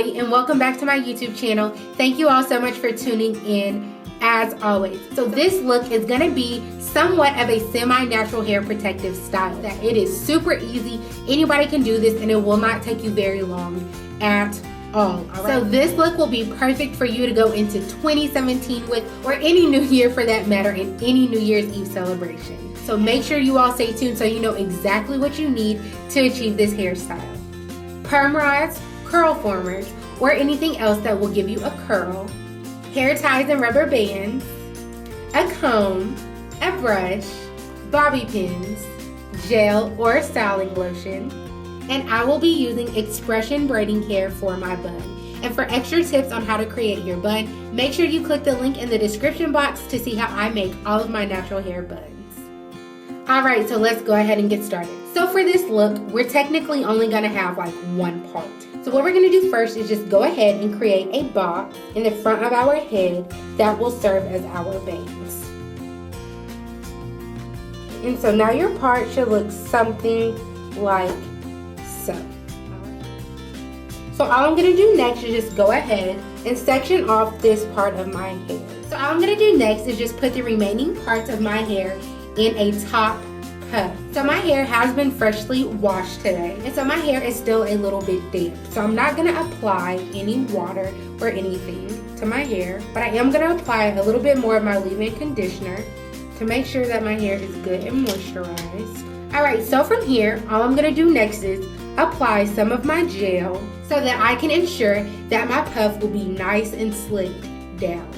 everybody, and welcome back to my YouTube channel. Thank you all so much for tuning in as always. So this look is going to be somewhat of a semi-natural hair protective style. That it is super easy. Anybody can do this and it will not take you very long at all. So this look will be perfect for you to go into 2017 with, or any new year for that matter, and any New Year's Eve celebration. So make sure you all stay tuned so you know exactly what you need to achieve this hairstyle. Perm rods, curl formers, or anything else that will give you a curl, hair ties and rubber bands, a comb, a brush, bobby pins, gel or styling lotion, and I will be using expression braiding hair for my bun. And for extra tips on how to create your bun, make sure you click the link in the description box to see how I make all of my natural hair buns. Alright, so let's go ahead and get started. So for this look, we're technically only going to have like one part. So what we're going to do first is just go ahead and create a box in the front of our head that will serve as our bangs. And so now your part should look something like so. So all I'm going to do next is just go ahead and section off this part of my hair. So all I'm going to do next is just put the remaining parts of my hair in a top puff. So my hair has been freshly washed today, and so my hair is still a little bit damp. So I'm not going to apply any water or anything to my hair, but I am going to apply a little bit more of my leave-in conditioner to make sure that my hair is good and moisturized. Alright, so from here, all I'm going to do next is apply some of my gel so that I can ensure that my puff will be nice and slicked down.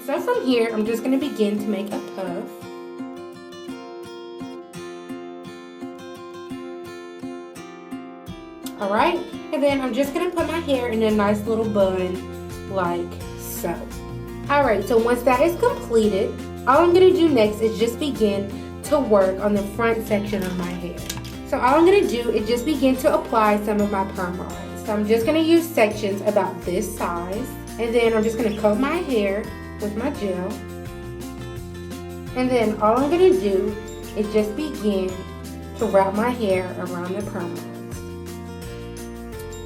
So from here, I'm just going to begin to make a puff. Alright, and then I'm just going to put my hair in a nice little bun like so. Alright, so once that is completed, all I'm going to do next is just begin to work on the front section of my hair. So all I'm going to do is just begin to apply some of my perm rods. So I'm just going to use sections about this size, and then I'm just going to coat my hair with my gel. And then all I'm going to do is just begin to wrap my hair around the perm rods.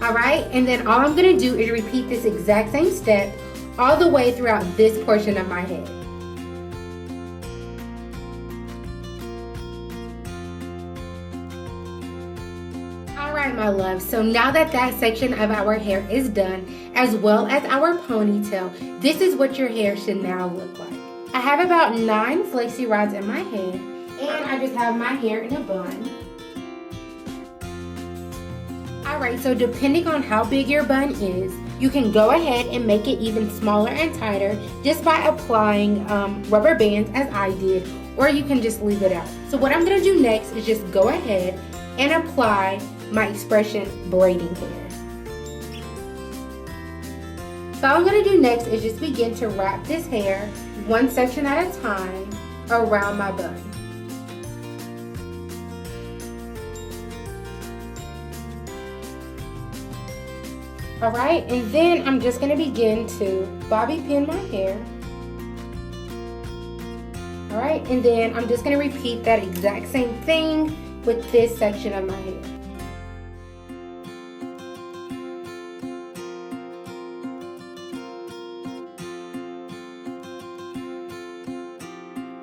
Alright, and then all I'm going to do is repeat this exact same step all the way throughout this portion of my head. Alright my love, so now that that section of our hair is done, as well as our ponytail, this is what your hair should now look like. I have about 9 flexi rods in my head, and I just have my hair in a bun. Alright, so depending on how big your bun is, you can go ahead and make it even smaller and tighter just by applying rubber bands as I did, or you can just leave it out. So what I'm going to do next is just go ahead and apply my expression braiding hair. So all I'm going to do next is just begin to wrap this hair one section at a time around my bun. Alright, and then I'm just going to begin to bobby pin my hair. Alright, and then I'm just going to repeat that exact same thing with this section of my hair.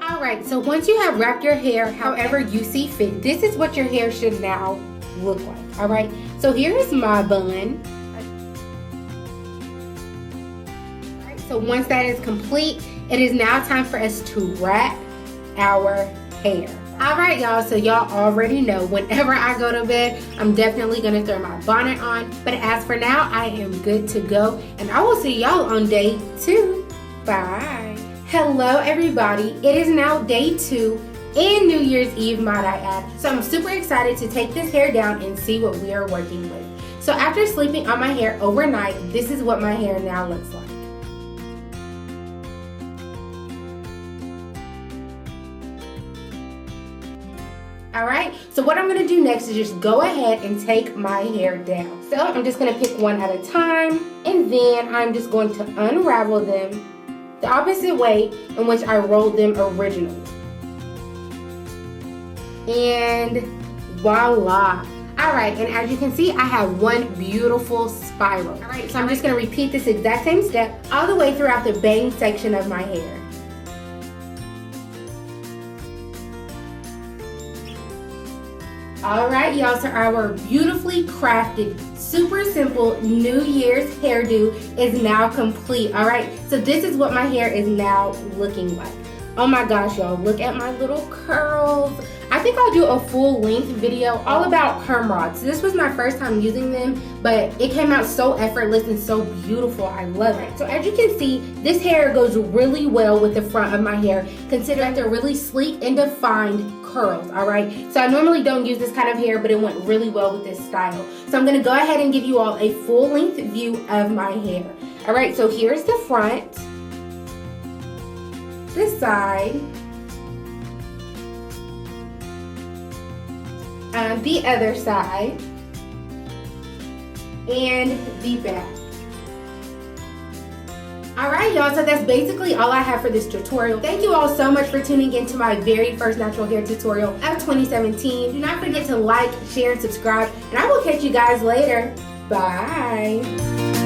Alright, so once you have wrapped your hair however you see fit, this is what your hair should now look like. Alright, so here is my bun. So once that is complete, it is now time for us to wrap our hair. Alright y'all, so y'all already know whenever I go to bed, I'm definitely going to throw my bonnet on. But as for now, I am good to go. And I will see y'all on day 2. Bye. Hello everybody. It is now day 2 and New Year's Eve, might I add. So I'm super excited to take this hair down and see what we are working with. So after sleeping on my hair overnight, this is what my hair now looks like. Alright, so what I'm going to do next is just go ahead and take my hair down. So I'm just going to pick one at a time, and then I'm just going to unravel them the opposite way in which I rolled them originally. And voila! Alright, and as you can see, I have one beautiful spiral. Alright, so I'm just going to repeat this exact same step all the way throughout the bang section of my hair. Alright, y'all, so our beautifully crafted, super simple New Year's hairdo is now complete. Alright, so this is what my hair is now looking like. Oh my gosh, y'all, look at my little curls. I think I'll do a full length video all about perm rods. This was my first time using them, but it came out so effortless and so beautiful. I love it. So as you can see, this hair goes really well with the front of my hair, considering they're really sleek and defined curls, all right? So I normally don't use this kind of hair, but it went really well with this style. So I'm gonna go ahead and give you all a full length view of my hair. All right, so here's the front, this side, the other side, and the back. Alright y'all, so that's basically all I have for this tutorial. Thank you all so much for tuning in to my very first natural hair tutorial of 2017. Do not forget to like, share, and subscribe, and I will catch you guys later. Bye!